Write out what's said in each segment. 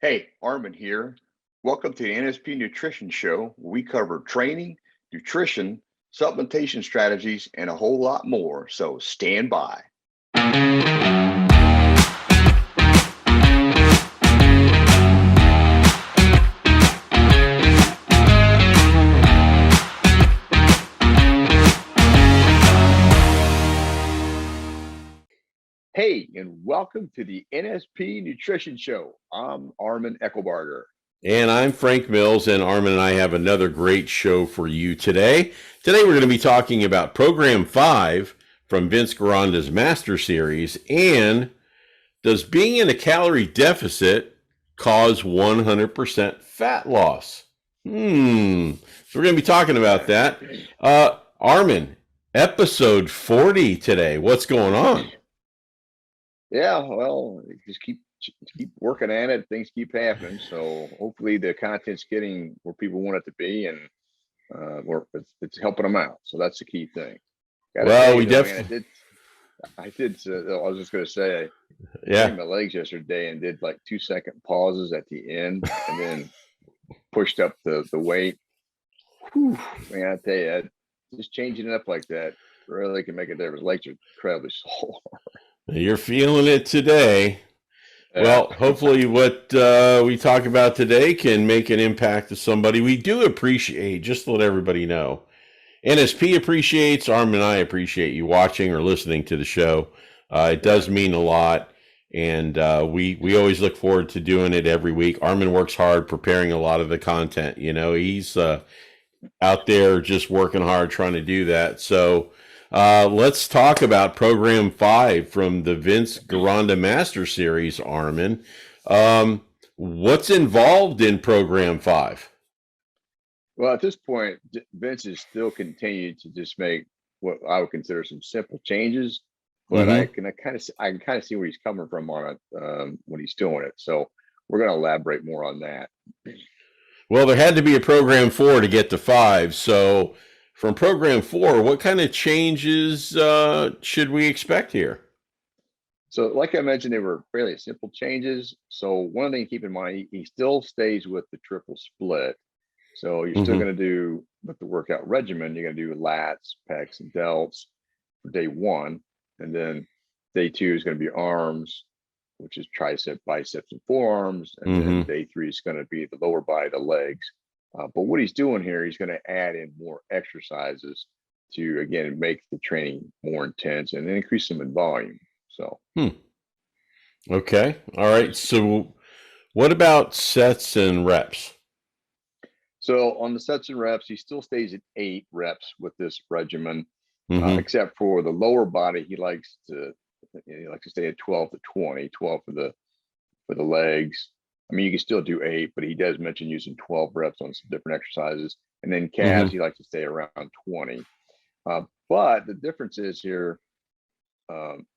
Hey, Armin here. Welcome to the NSP Nutrition Show, where we cover training, nutrition, supplementation strategies, and a whole lot more. So stand by. Hey, and welcome to the NSP Nutrition Show. I'm Armin Eckelbarger. And I'm Frank Mills, and Armin and I have another great show for you today. Today we're going to be talking about Program 5 from Vince Gironda's Master Series, and does being in a calorie deficit cause 100% fat loss? So we're going to be talking about that. Armin, episode 40 today. What's going on? Yeah, well, just keep working at it. Things keep happening. So hopefully the content's getting where people want it to be, and it's helping them out. So that's the key thing. Well, we definitely. I was just going to say, I Yeah. trained my legs yesterday and did like 2-second pauses at the end, and then pushed up the weight. Whew, man, I tell you, just changing it up like that really can make a difference. Legs are incredibly sore. You're feeling it today. Yeah. Well, hopefully what we talk about today can make an impact to somebody. We do appreciate, just to let everybody know, NSP appreciates, Armin and I appreciate you watching or listening to the show. It does mean a lot, and we always look forward to doing it every week. Armin works hard preparing a lot of the content. You know, he's out there just working hard trying to do that. So let's talk about Program 5 from the Vince Gironda Master Series, Armin. What's involved in Program 5? Well, at this point, Vince is still continuing to just make what I would consider some simple changes, but I can kind of see where he's coming from on it when he's doing it. So we're going to elaborate more on that. Well, there had to be a Program 4 to get to 5. So from Program 4, what kind of changes should we expect here? So like I mentioned, they were fairly simple changes. So one thing to keep in mind, he still stays with the triple split. So you're still going to do, with the workout regimen, you're going to do lats, pecs, and delts for day 1. And then day 2 is going to be arms, which is tricep, biceps, and forearms. And then day 3 is going to be the lower body, the legs. But what he's doing here, he's going to add in more exercises to, again, make the training more intense and increase them in volume. So. Okay. All right. So what about sets and reps? So on the sets and reps, he still stays at 8 reps with this regimen, except for the lower body. He likes to stay at 12 to 20, 12 for the legs. I mean, you can still do 8, but he does mention using 12 reps on some different exercises. And then calves, he likes to stay around 20. But the difference is here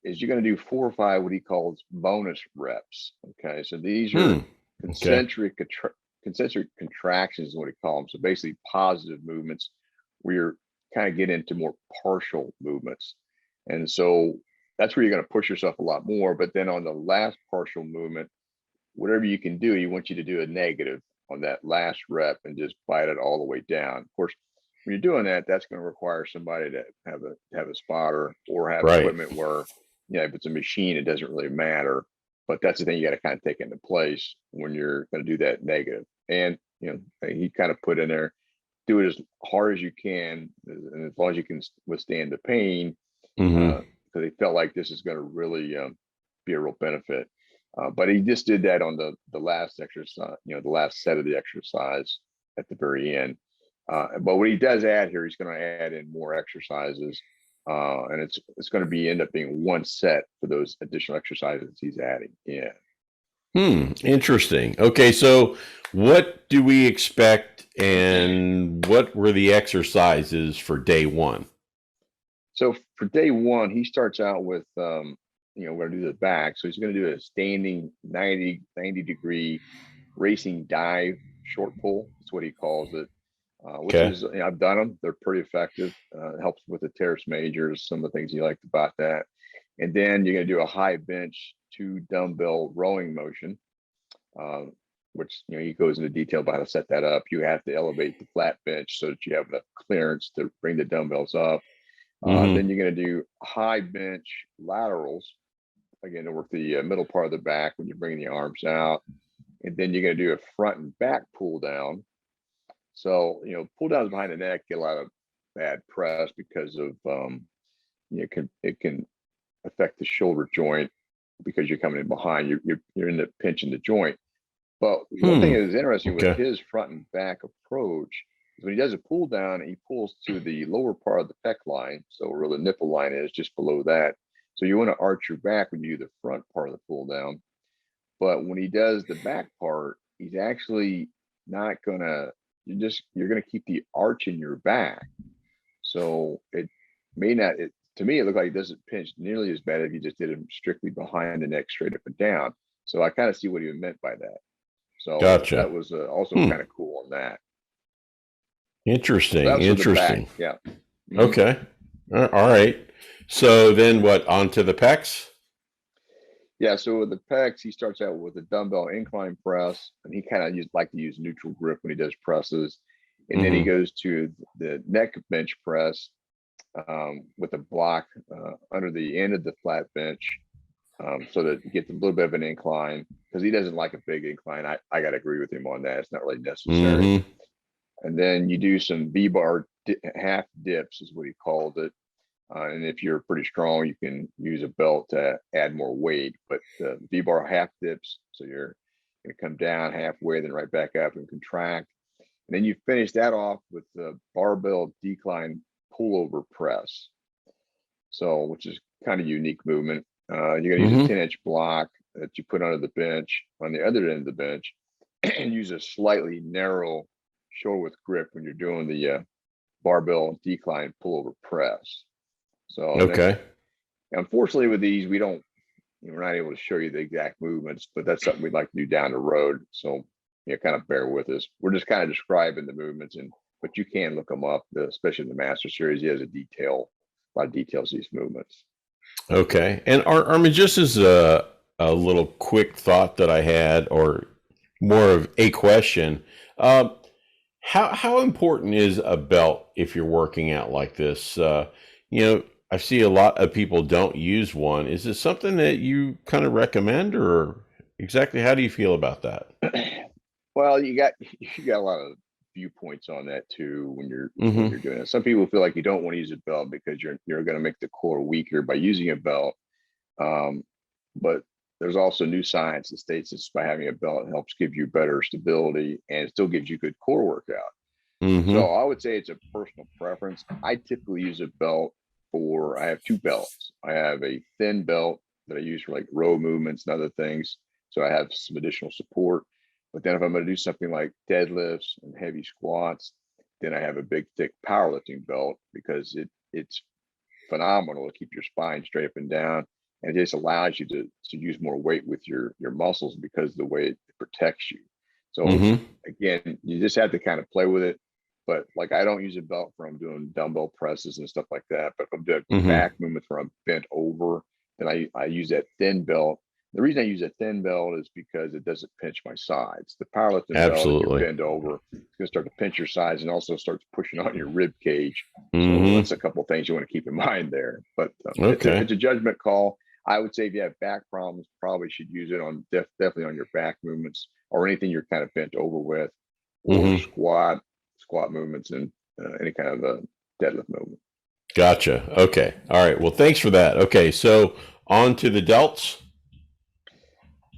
is you're going to do 4 or 5 what he calls bonus reps. Okay, so these are concentric contractions is what he calls them. So basically positive movements where you're kind of get into more partial movements. And so that's where you're going to push yourself a lot more. But then on the last partial movement, whatever you can do, he wants you to do a negative on that last rep and just bite it all the way down. Of course, when you're doing that, that's going to require somebody to have a spotter or have equipment where, if it's a machine, it doesn't really matter. But that's the thing you got to kind of take into place when you're going to do that negative. And, he kind of put in there, do it as hard as you can, and as long as you can withstand the pain, because he felt like this is going to really be a real benefit. But he just did that on the last exercise, the last set of the exercise at the very end. But what he does add here, he's going to add in more exercises. And it's going to end up being 1 set for those additional exercises he's adding in. Interesting. Okay, so what do we expect, and what were the exercises for day 1? So for day 1, he starts out with, we're going to do the back. So he's going to do a standing 90 degree racing dive short pull. That's what he calls it. Which is, I've done them. They're pretty effective. It helps with the teres majors, some of the things he liked about that. And then you're going to do a high bench 2 dumbbell rowing motion. which, he goes into detail about how to set that up. You have to elevate the flat bench so that you have enough clearance to bring the dumbbells up. Then you're going to do high bench laterals, again, to work the middle part of the back when you're bringing the arms out. And then you're going to do a front and back pull down. So, pull downs behind the neck get a lot of bad press because of, it can affect the shoulder joint because you're coming in behind. You're in the pinching the joint. But one thing that is interesting with his front and back approach is when he does a pull down, he pulls to the lower part of the pec line. So where the nipple line is, just below that. So you want to arch your back when you do the front part of the pull down. But when he does the back part, he's actually not gonna, you're gonna keep the arch in your back. So it may not, to me, it looked like it doesn't pinch nearly as bad if you just did him strictly behind the neck, straight up and down. So I kind of see what he meant by that. So Gotcha. that was also kind of cool on that. Interesting. So Interesting. Yeah. Okay. All right. So then what, onto the pecs? Yeah, so with the pecs, he starts out with a dumbbell incline press, and he kind of like to use neutral grip when he does presses. And then he goes to the neck bench press with a block under the end of the flat bench, so that you get a little bit of an incline, because he doesn't like a big incline. I got to agree with him on that. It's not really necessary. And then you do some V-bar half dips is what he called it. And if you're pretty strong, you can use a belt to add more weight, but V-bar half dips. So you're going to come down halfway, then right back up and contract. And then you finish that off with the barbell decline pullover press. So, which is kind of unique movement. You're going to use a 10-inch block that you put under the bench on the other end of the bench, and use a slightly narrow shoulder width grip when you're doing the barbell decline pullover press. So then, unfortunately with these, we're not able to show you the exact movements, but that's something we'd like to do down the road. So kind of bear with us. We're just kind of describing the movements, but you can look them up, especially in the Master Series. He has a lot of details of these movements. Okay. And Armin, just as a little quick thought that I had, or more of a question, how important is a belt if you're working out like this? I see a lot of people don't use one. Is this something that you kind of recommend, or exactly how do you feel about that? Well, you got a lot of viewpoints on that too when you're doing it. Some people feel like you don't want to use a belt because you're going to make the core weaker by using a belt. But there's also new science that states this by having a belt helps give you better stability and it still gives you good core workout. So I would say it's a personal preference. I typically use a belt I have two belts. I have a thin belt that I use for like row movements and other things. So I have some additional support. But then if I'm going to do something like deadlifts and heavy squats, then I have a big, thick powerlifting belt because it's phenomenal to keep your spine straight up and down. And it just allows you to use more weight with your muscles because of the way it protects you. So again, you just have to kind of play with it. But like, I don't use a belt for I'm doing dumbbell presses and stuff like that. But if I'm doing back movements where I'm bent over, then I use that thin belt. The reason I use a thin belt is because it doesn't pinch my sides. The powerlifting belt, if you bend over, it's going to start to pinch your sides and also starts pushing on your rib cage. So that's a couple of things you want to keep in mind there. But it's a judgment call. I would say if you have back problems, probably should use it on definitely on your back movements or anything you're kind of bent over with, or squat movements and any kind of a deadlift movement. Gotcha. Okay. All right. Well, thanks for that. Okay. So on to the delts.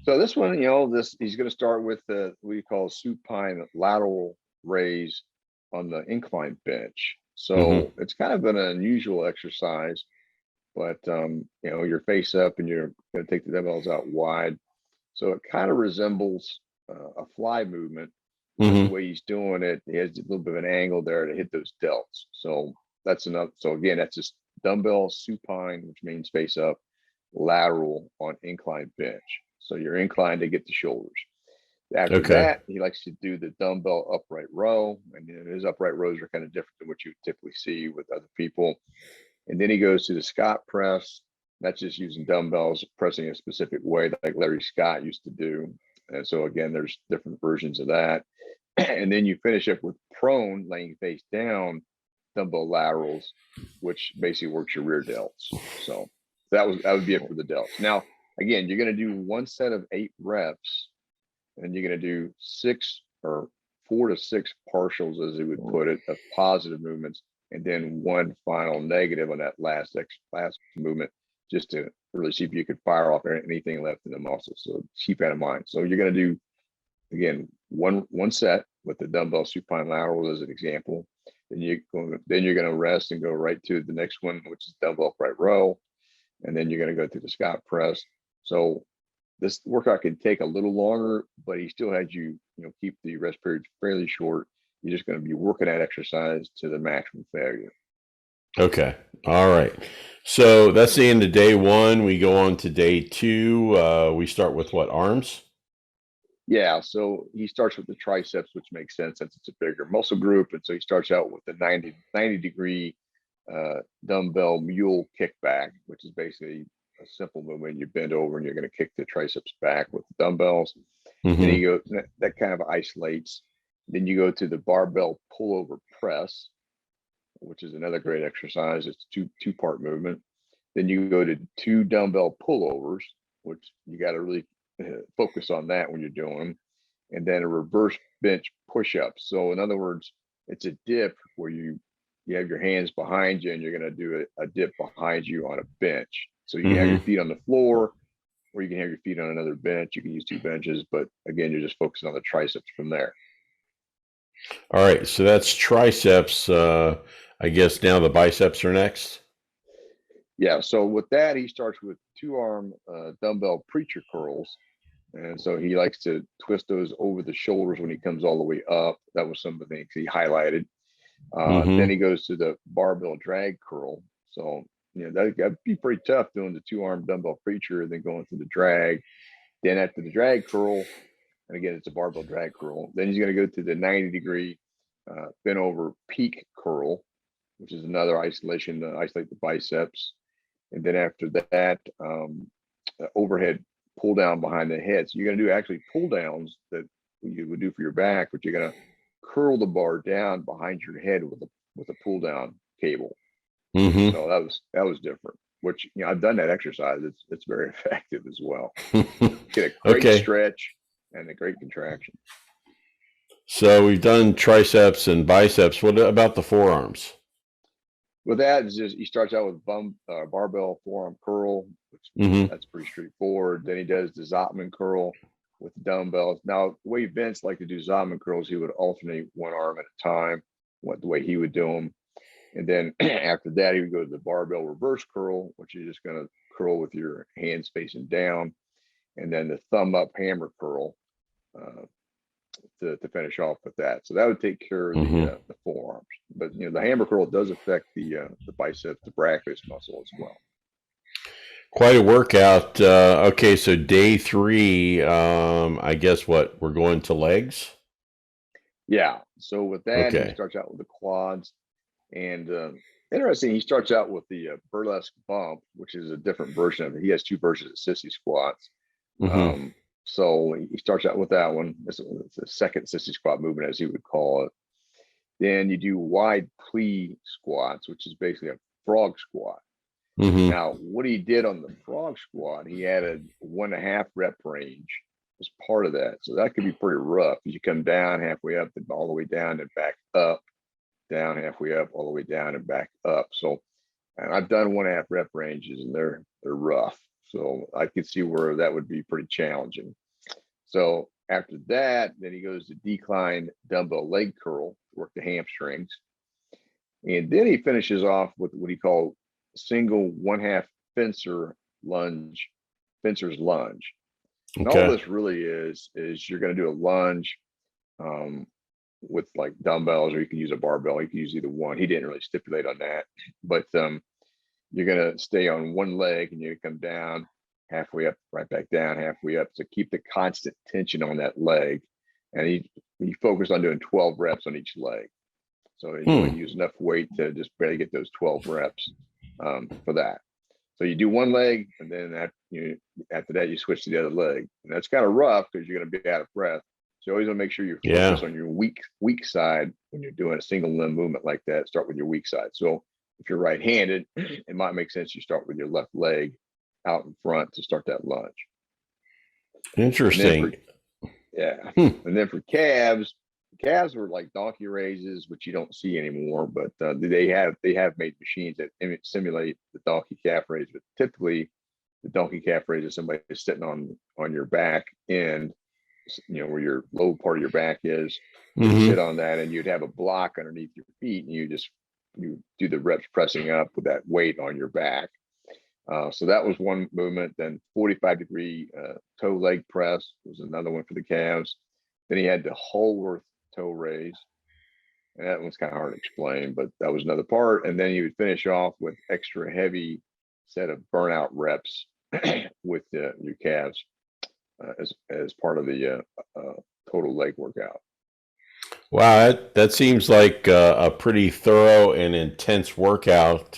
So this one, he's going to start with what you call supine lateral raise on the incline bench. So it's kind of an unusual exercise, but you're face up and you're going to take the dumbbells out wide. So it kind of resembles a fly movement. The way he's doing it, he has a little bit of an angle there to hit those delts. So that's enough. So again, that's just dumbbell supine, which means face up, lateral on incline bench. So you're inclined to get the shoulders. After that, he likes to do the dumbbell upright row. And his upright rows are kind of different than what you typically see with other people. And then he goes to the Scott press. That's just using dumbbells, pressing a specific way like Larry Scott used to do. And so again, there's different versions of that. And then you finish up with prone, laying face down, dumbbell laterals, which basically works your rear delts. So that would be it for the delts. Now, again, you're going to do one set of 8 reps, and you're going to do 6 or 4 to 6 partials, as they would put it, of positive movements, and then one final negative on that last movement, just to really see if you could fire off anything left in the muscle. So keep that in mind. So you're going to do, again, one set with the dumbbell supine laterals as an example. Then you're going to rest and go right to the next one, which is dumbbell upright row, and then you're going to go to the Scott press. So this workout can take a little longer, but he still had you keep the rest periods fairly short. You're just going to be working that exercise to the maximum failure. Okay. All right. So that's the end of day 1. We go on to day 2. We start with what, arms? Yeah. So he starts with the triceps, which makes sense since it's a bigger muscle group. And so he starts out with the 90 degree dumbbell mule kickback, which is basically a simple movement. You bend over and you're going to kick the triceps back with the dumbbells. Mm-hmm. Then you go, that kind of isolates. Then you go to the barbell pullover press, which is another great exercise. It's two-part movement. Then you go to 2 dumbbell pullovers, which you got to really focus on that when you're doing them. And then a reverse bench push-up. So in other words, it's a dip where you have your hands behind you and you're going to do a dip behind you on a bench. So you can have your feet on the floor, or you can have your feet on another bench. You can use 2 benches, but again, you're just focusing on the triceps from there. All right. So that's triceps. I guess now the biceps are next. Yeah. So with that, he starts with 2-arm dumbbell preacher curls. And so he likes to twist those over the shoulders when he comes all the way up. That was some of the things he highlighted. Then he goes to the barbell drag curl. So, that'd be pretty tough doing the 2-arm dumbbell preacher and then going through the drag. Then after the drag curl, and again, it's a barbell drag curl. Then he's going to go to the 90 degree bent over peak curl, which is another isolation to isolate the biceps. And then after that, overhead pull down behind the head. So you're going to do actually pull downs that you would do for your back, but you're going to curl the bar down behind your head with a pull down cable. Mm-hmm. So that was different, which I've done that exercise. It's very effective as well. Get a great stretch and a great contraction. So we've done triceps and biceps. What about the forearms? With that, it's just he starts out with barbell forearm curl, which that's pretty straightforward. Then he does the Zotman curl with dumbbells. Now, the way Vince liked to do Zotman curls, he would alternate one arm at a time, the way he would do them. And then after that, he would go to the barbell reverse curl, which you're just going to curl with your hands facing down, and then the thumb up hammer curl to finish off with that. So that would take care of the forearms. But the hammer curl does affect the biceps, the brachiosaurus muscle as well. Quite a workout. Okay, so day 3, I guess we're going to legs? Yeah. So with that, he starts out with the quads. And interesting, he starts out with the burlesque bump, which is a different version of it. He has 2 versions of sissy squats. So he starts out with that one. It's a second sissy squat movement, as he would call it. Then you do wide plie squats, which is basically a frog squat. Now, what he did on the frog squat, he added 1.5 rep range as part of that. So that could be pretty rough. You come down halfway up, then all the way down and back up, down halfway up, all the way down and back up. So, and I've done 1.5 rep ranges, and they're rough. So I could see where that would be pretty challenging. So after that, then he goes to decline dumbbell leg curl to work the hamstrings. And then he finishes off with what he called single 1/2 fencer's lunge. And all this really is you're going to do a lunge with like dumbbells, or you can use a barbell. You can use either one. He didn't really stipulate on that, but you're going to stay on one leg and you come down halfway up, right back down halfway up. So keep the constant tension on that leg. And he focused on doing 12 reps on each leg. So he only used enough weight to just barely get those 12 reps for that. So you do one leg, and then after that, you switch to the other leg. And that's kind of rough because you're going to be out of breath. So you always want to make sure you focus on your weak side when you're doing a single limb movement like that. Start with your weak side. So if you're right-handed, it might make sense you start with your left leg out in front to start that lunge. Interesting. And then for calves were like donkey raises, which you don't see anymore, but they have made machines that simulate the donkey calf raise. But typically, the donkey calf raise is somebody sitting on your back end, where your low part of your back is. You sit on that, and you'd have a block underneath your feet, and you do the reps pressing up with that weight on your back. So that was one movement. Then 45-degree toe leg press was another one for the calves. Then he had the Whole toe raise, and that one's kind of hard to explain, but that was another part. And then he would finish off with extra heavy set of burnout reps with your calves as part of the total leg workout. Wow, that seems like a pretty thorough and intense workout.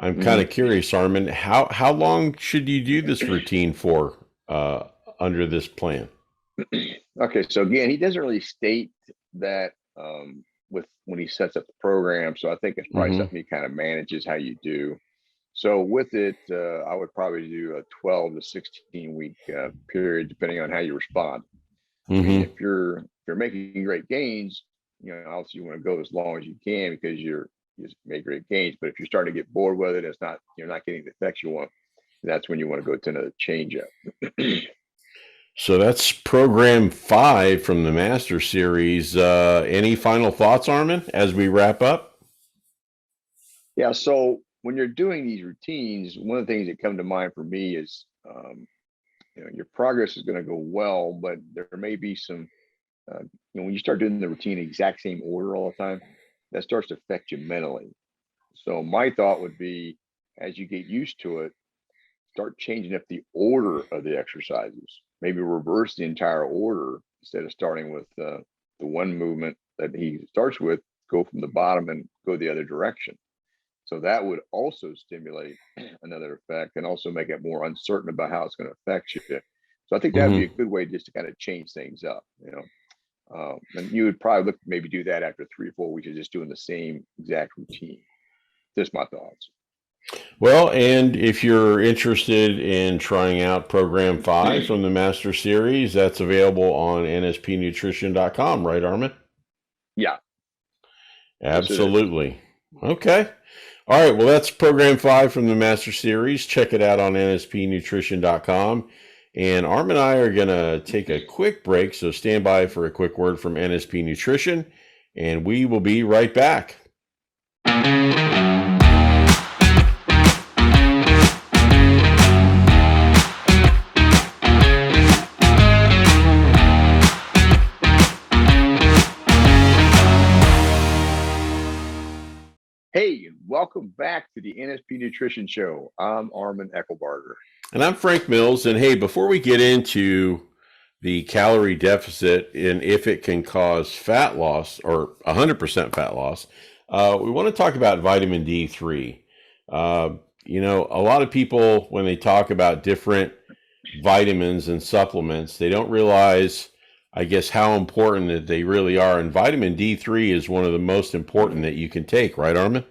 I'm kind of curious, Armin, how long should you do this routine for under this plan? Okay, so again, he doesn't really state that when he sets up the program. So I think it's probably something he kind of manages how you do. So with it, I would probably do a 12 to 16 week period, depending on how you respond. I mean, if you're making great gains, obviously you want to go as long as you can because you make great gains. But if you're starting to get bored with it, you're not getting the effects you want. That's when you want to go to another change up. So that's program 5 from the Master Series. Any final thoughts, Armin, as we wrap up? Yeah. So when you're doing these routines, one of the things that come to mind for me is, your progress is going to go well, but there may be some, when you start doing the routine in the exact same order all the time, that starts to affect you mentally. So my thought would be, as you get used to it, start changing up the order of the exercises. Maybe reverse the entire order instead of starting with the one movement that he starts with, go from the bottom and go the other direction. So that would also stimulate another effect and also make it more uncertain about how it's going to affect you. So I think that'd be a good way just to kind of change things up, and you would probably maybe do that after 3 or 4 weeks of just doing the same exact routine. Just my thoughts. Well, and if you're interested in trying out program 5 from the Master Series, that's available on nspnutrition.com, right, Armin? Yeah. Absolutely. Okay. All right. Well, that's program 5 from the Master Series. Check it out on nspnutrition.com. And Armin and I are going to take a quick break, so stand by for a quick word from NSP Nutrition, and we will be right back. Hey, and welcome back to the NSP Nutrition Show. I'm Armin Eckelbarger. And I'm Frank Mills. And hey, before we get into the calorie deficit and if it can cause fat loss or 100% fat loss, we want to talk about vitamin D3. A lot of people, when they talk about different vitamins and supplements, they don't realize, I guess, how important that they really are. And vitamin D3 is one of the most important that you can take, right, Armin?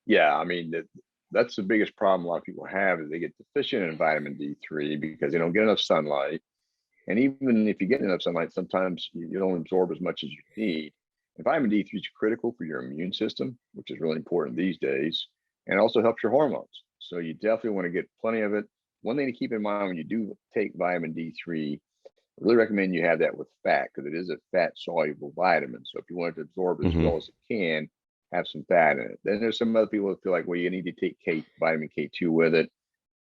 Yeah, I mean, that's the biggest problem a lot of people have is they get deficient in vitamin D3 because they don't get enough sunlight. And even if you get enough sunlight, sometimes you don't absorb as much as you need. And vitamin D3 is critical for your immune system, which is really important these days, and also helps your hormones. So you definitely want to get plenty of it. One thing to keep in mind when you do take vitamin D3, I really recommend you have that with fat because it is a fat soluble vitamin. So if you want it to absorb as well as it can, have some fat in it. Then there's some other people that feel like, well, you need to take vitamin K2 with it.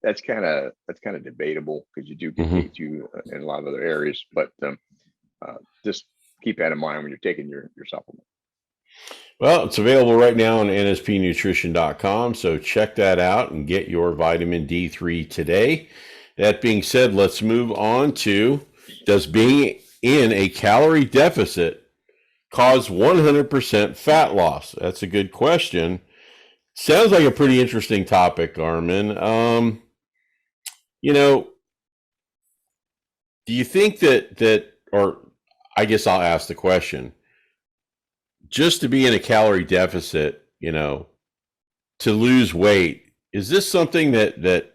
That's kind of debatable because you do get K2 in a lot of other areas, but just keep that in mind when you're taking your supplement. Well, it's available right now on nspnutrition.com, so check that out and get your vitamin D3 today. That being said, let's move on to, does being in a calorie deficit cause 100% fat loss? That's a good question. Sounds like a pretty interesting topic, Armin. You know, do you think or I guess I'll ask the question, just to be in a calorie deficit, to lose weight, is this something that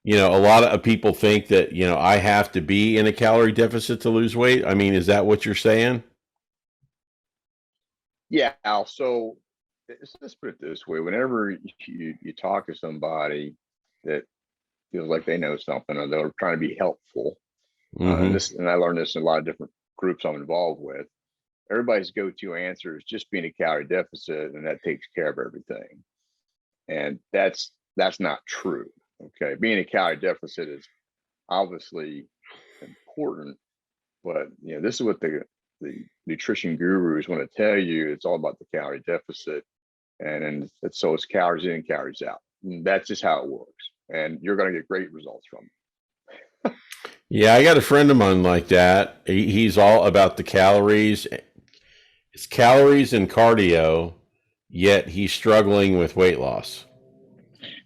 a lot of people think that, I have to be in a calorie deficit to lose weight? I mean, is that what you're saying? Yeah. So let's put it this way: whenever you talk to somebody that feels like they know something, or they're trying to be helpful, Mm-hmm. and I learned this in a lot of different groups I'm involved with. Everybody's go-to answer is just being a calorie deficit, and that takes care of everything. And that's not true. Okay, being a calorie deficit is obviously important, but this is what the nutrition gurus want to tell you. It's all about the calorie deficit, and so it's calories in and calories out. And that's just how it works, and you're going to get great results from it. Yeah, I got a friend of mine like that. He's all about the calories. It's calories and cardio, yet he's struggling with weight loss.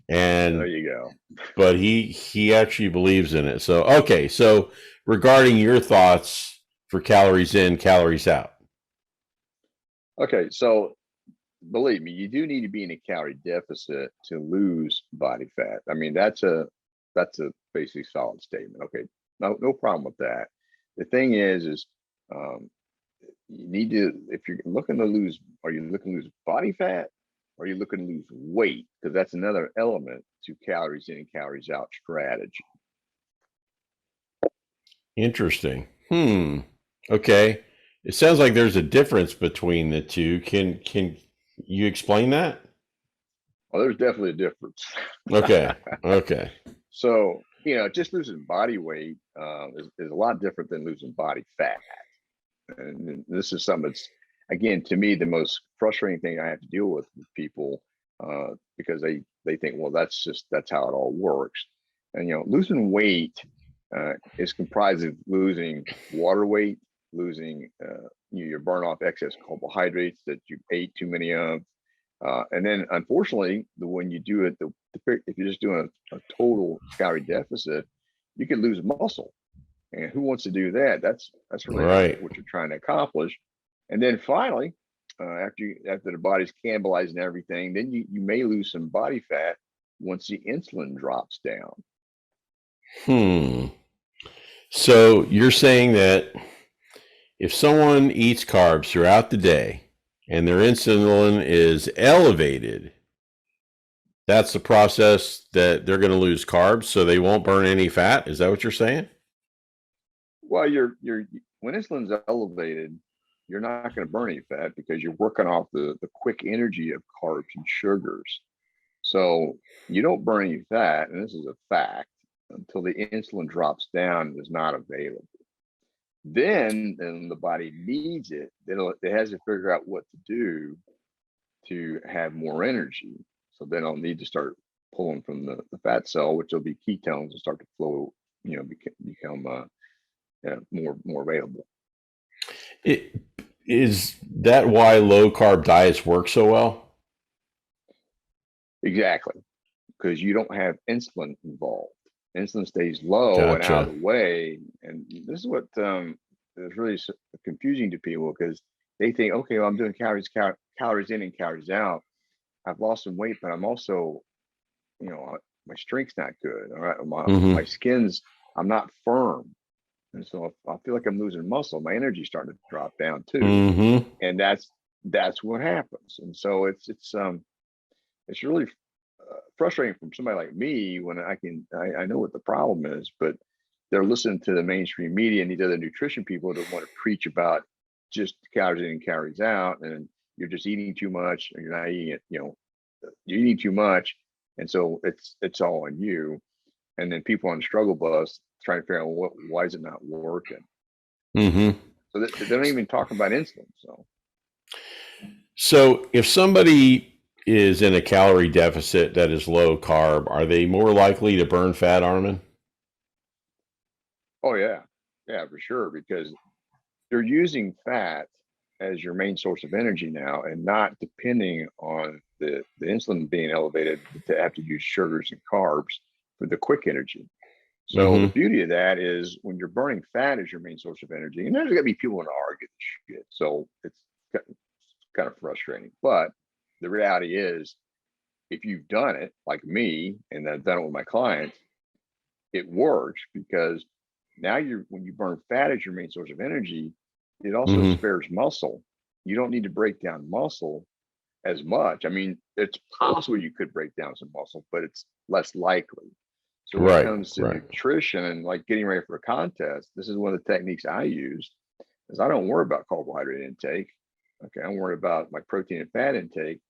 There And you go. but he actually believes in it. So okay, so regarding your thoughts for calories in, calories out. Okay, so believe me, you do need to be in a calorie deficit to lose body fat. I mean, that's a basically solid statement. Okay, no problem with that. The thing is um, you need to, if you're looking to lose, are you looking to lose body fat? Or are you looking to lose weight? Because that's another element to calories in and calories out strategy. Interesting. Okay. It sounds like there's a difference between the two. Can you explain that? Well, there's definitely a difference. Okay. Okay. So, just losing body weight is a lot different than losing body fat. And this is something that's, again, to me, the most frustrating thing I have to deal with people, because they think, well, that's how it all works. And losing weight is comprised of losing water weight, losing you burn off excess carbohydrates that you ate too many of, and then unfortunately, when you do it, if you're just doing a total calorie deficit, you can lose muscle. And who wants to do that? That's really not Right. what you're trying to accomplish. And then finally, after the body's cannibalizing everything, then you may lose some body fat once the insulin drops down. Hmm. So you're saying that if someone eats carbs throughout the day and their insulin is elevated, that's the process that they're going to lose carbs so they won't burn any fat. Is that what you're saying? Well, you're when insulin's elevated, you're not going to burn any fat because you're working off the quick energy of carbs and sugars. So you don't burn any fat, and this is a fact, until the insulin drops down and is not available. Then the body needs it. It has to figure out what to do to have more energy. So then I'll need to start pulling from the fat cell, which will be ketones, and start to flow, become more available. It, is that why low carb diets work so well? Exactly, because you don't have insulin involved. Insulin stays low and out Gotcha. of the way, and this is what is really confusing to people because they think, okay, well, I'm doing calories in and calories out. I've lost some weight, but I'm also, my strength's not good. All right, my Mm-hmm. skin's, I'm not firm, and so if I feel like I'm losing muscle, my energy's starting to drop down too, Mm-hmm. and that's what happens. And so it's really frustrating from somebody like me when I know what the problem is, but they're listening to the mainstream media and these other nutrition people that want to preach about just calories in and calories out, and you're just eating too much, and you're not eating it. You're eating too much, and so it's all on you. And then people on the struggle bus trying to figure out why is it not working. Mm-hmm. So they don't even talk about insulin. So So if somebody is in a calorie deficit that is low carb, are they more likely to burn fat, Armin? oh yeah, for sure, because you're using fat as your main source of energy now and not depending on the insulin being elevated to have to use sugars and carbs for the quick energy. So the beauty of that is when you're burning fat as your main source of energy, and there's gonna be people gonna argue this shit. So it's kind of frustrating. But the reality is, if you've done it like me, and I've done it with my clients, it works because now when you burn fat as your main source of energy, it also spares muscle. You don't need to break down muscle as much. I mean, it's possible you could break down some muscle, but it's less likely. So when it comes to nutrition and like getting ready for a contest, this is one of the techniques I use, is I don't worry about carbohydrate intake. Okay, I'm worried about my protein and fat intake,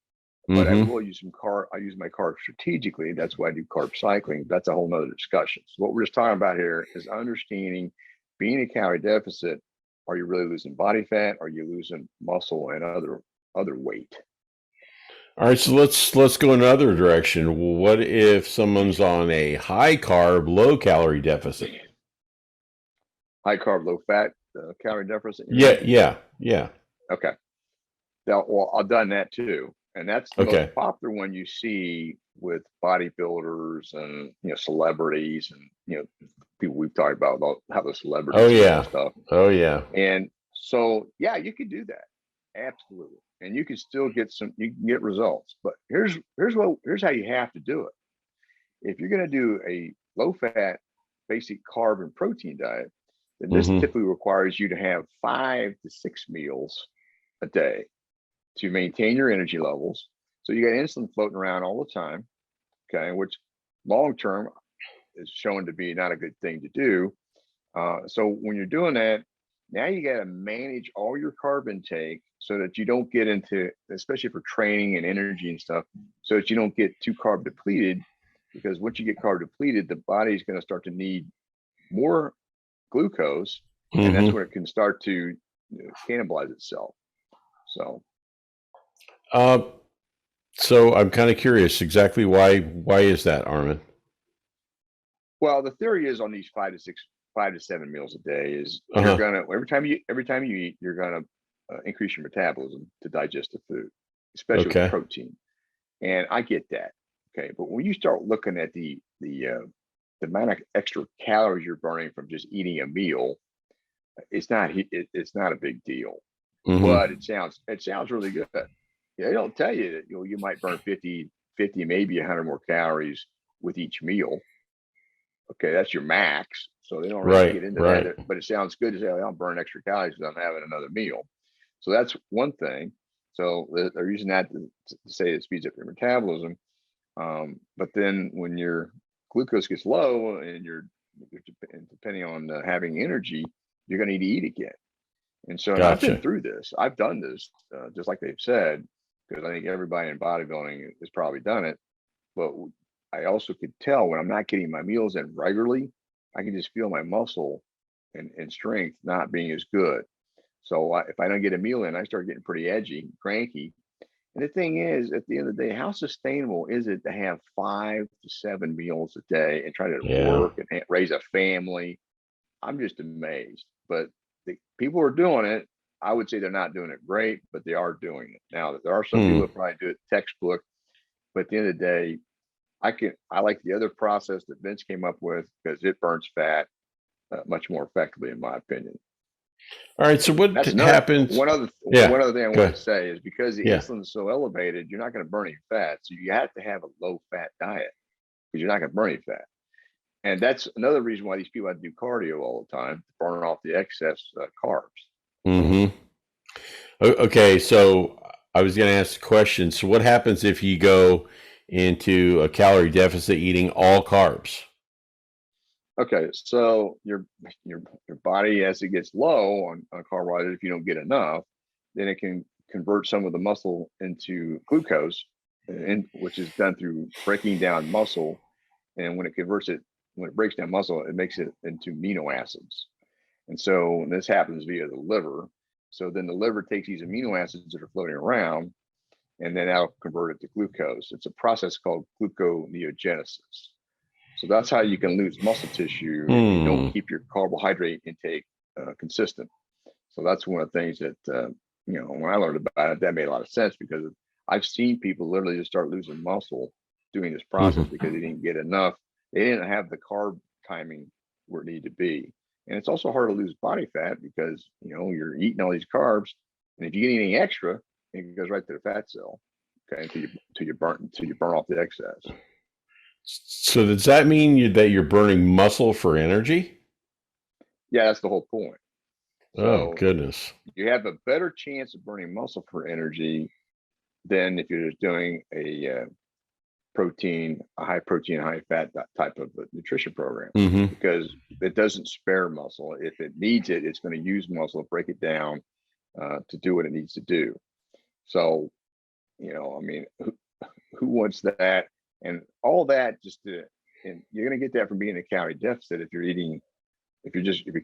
but I will use some carb. I use my carbs strategically. That's why I do carb cycling. That's a whole nother discussion. So what we're just talking about here is understanding being a calorie deficit. Are you really losing body fat? Are you losing muscle and other weight? All right, so let's go another direction. What if someone's on a high carb, low calorie deficit? High carb, low fat calorie deficit? Yeah. Okay. Now, well, I've done that too. And that's the most popular one you see with bodybuilders and celebrities and people we've talked about how the celebrities stuff. Oh yeah. And so yeah, you can do that. Absolutely. And you can still you can get results. But here's how you have to do it. If you're gonna do a low fat, basic carb and protein diet, then this typically requires you to have 5 to 6 meals a day to maintain your energy levels. So you got insulin floating around all the time, okay, which long term is shown to be not a good thing to do. So when you're doing that, now you got to manage all your carb intake so that you don't get into, especially for training and energy and stuff, so that you don't get too carb depleted. Because once you get carb depleted, the body is going to start to need more glucose, and that's when it can start to cannibalize itself. So I'm kind of curious exactly why is that, Armin? Well, the theory is on these 5 to 7 meals a day is you're gonna every time you eat, you're gonna increase your metabolism to digest the food, especially with protein. And I get that. Okay, but when you start looking at the amount of extra calories you're burning from just eating a meal, it's not a big deal. But it sounds really good. Yeah, they don't tell you that you might burn 50, maybe 100 more calories with each meal. Okay, that's your max. So they don't really get into that. But it sounds good to say, I'll burn extra calories because I'm having another meal. So that's one thing. So they're using that to say it speeds up your metabolism. But then when your glucose gets low and depending on having energy, you're going to need to eat again. And so I've been through this. I've done this, just like they've said, because I think everybody in bodybuilding has probably done it. But I also could tell when I'm not getting my meals in regularly, I can just feel my muscle and strength not being as good. So if I don't get a meal in, I start getting pretty edgy, cranky. And the thing is, at the end of the day, how sustainable is it to have 5 to 7 meals a day and try to work and raise a family? I'm just amazed. But the people are doing it. I would say they're not doing it great, but they are doing it. Now, there are some people that probably do it textbook, but at the end of the day, I like the other process that Vince came up with because it burns fat much more effectively, in my opinion. All right. So what happens? One other thing I want to say is because the insulin is so elevated, you're not going to burn any fat. So you have to have a low fat diet because you're not going to burn any fat. And that's another reason why these people have to do cardio all the time to burn off the excess carbs. Okay. So I was going to ask a question. So what happens if you go into a calorie deficit eating all carbs? Okay, so your body, as it gets low on carbohydrate, if you don't get enough, then it can convert some of the muscle into glucose, which is done through breaking down muscle. And when it breaks down muscle, it makes it into amino acids. And so this happens via the liver. So then the liver takes these amino acids that are floating around, and then that'll convert it to glucose. It's a process called gluconeogenesis. So that's how you can lose muscle tissue if you don't keep your carbohydrate intake consistent. So that's one of the things that, when I learned about it, that made a lot of sense because I've seen people literally just start losing muscle doing this process because they didn't get enough. They didn't have the carb timing where it needed to be. And it's also hard to lose body fat because, you know, you're eating all these carbs, and if you get anything extra, it goes right to the fat cell. Okay, until you burn off the excess. So does that mean that you're burning muscle for energy? Yeah, that's the whole point. Oh, So goodness. you have a better chance of burning muscle for energy than if you're just doing a high protein, high fat type of nutrition program, because it doesn't spare muscle. If it needs it, it's going to use muscle, break it down to do what it needs to do. So, you know, I mean, who wants that? And all that and you're going to get that from being in a calorie deficit if you're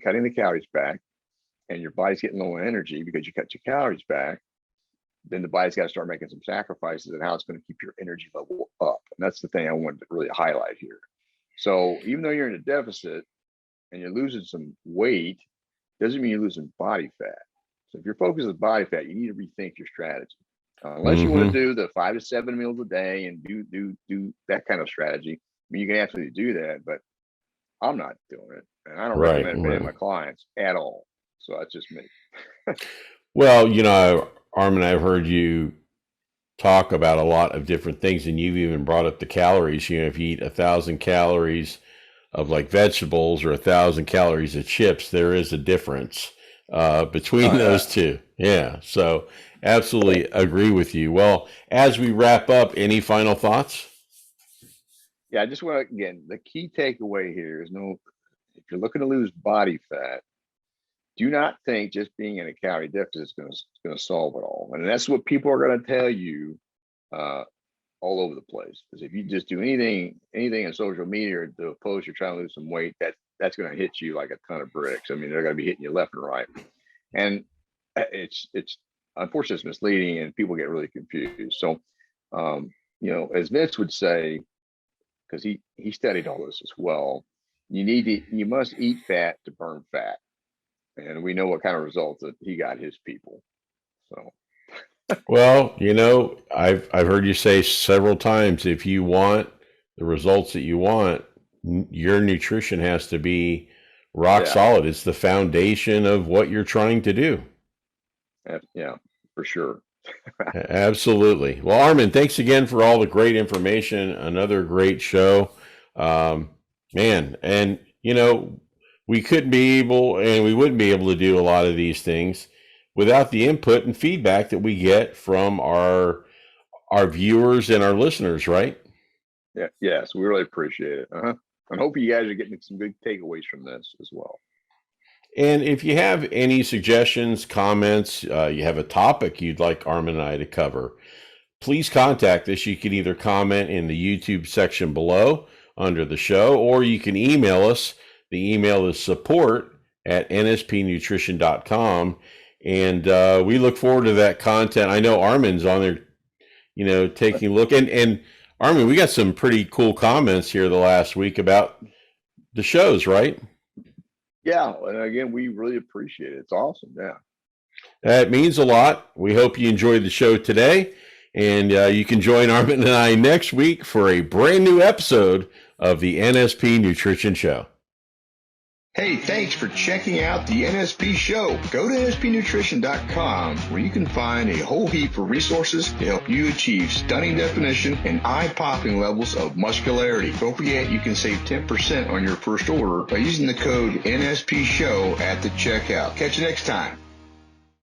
cutting the calories back and your body's getting low on energy because you cut your calories back. Then the body's got to start making some sacrifices and how it's going to keep your energy level up. And that's the thing I wanted to really highlight here. So even though you're in a deficit and you're losing some weight, doesn't mean you're losing body fat. So if you're focused on body fat, you need to rethink your strategy. Unless you want to do the 5 to 7 meals a day and do that kind of strategy, I mean, you can absolutely do that, but I'm not doing it. And I don't recommend it for any of my clients at all. So that's just me. Well, you know, Armin, I've heard you talk about a lot of different things, and you've even brought up the calories. You know, if you eat 1,000 calories of like vegetables or 1,000 calories of chips, there is a difference between those two. Yeah. So absolutely agree with you. Well, as we wrap up, any final thoughts? Yeah, I just want to, again, the key takeaway here is if you're looking to lose body fat, do not think just being in a calorie deficit is going to solve it all. And that's what people are going to tell you all over the place. Because if you just do anything on social media to post you're trying to lose some weight, that's going to hit you like a ton of bricks. I mean, they're going to be hitting you left and right. And it's unfortunately it's misleading and people get really confused. So, you know, as Vince would say, because he studied all this as well, you must eat fat to burn fat. And we know what kind of results that he got his people. So, well, you know, I've heard you say several times, if you want the results that you want, your nutrition has to be rock solid. It's the foundation of what you're trying to do. Yeah, for sure. Absolutely. Well, Armin, thanks again for all the great information. Another great show, man. And you know, we couldn't be able, and we wouldn't be able to do a lot of these things without the input and feedback that we get from our viewers and our listeners, right? Yeah, yes, we really appreciate it. I hope you guys are getting some good takeaways from this as well. And if you have any suggestions, comments, you have a topic you'd like Armin and I to cover, please contact us. You can either comment in the YouTube section below under the show, or you can email us. The email is support@nspnutrition.com. And we look forward to that content. I know Armin's on there, you know, taking a look. And Armin, we got some pretty cool comments here the last week about the shows, right? Yeah. And again, we really appreciate it. It's awesome. Yeah. That means a lot. We hope you enjoyed the show today. And you can join Armin and I next week for a brand new episode of the NSP Nutrition Show. Hey, thanks for checking out the NSP Show. Go to nspnutrition.com where you can find a whole heap of resources to help you achieve stunning definition and eye-popping levels of muscularity. Don't forget you can save 10% on your first order by using the code NSP Show at the checkout. Catch you next time.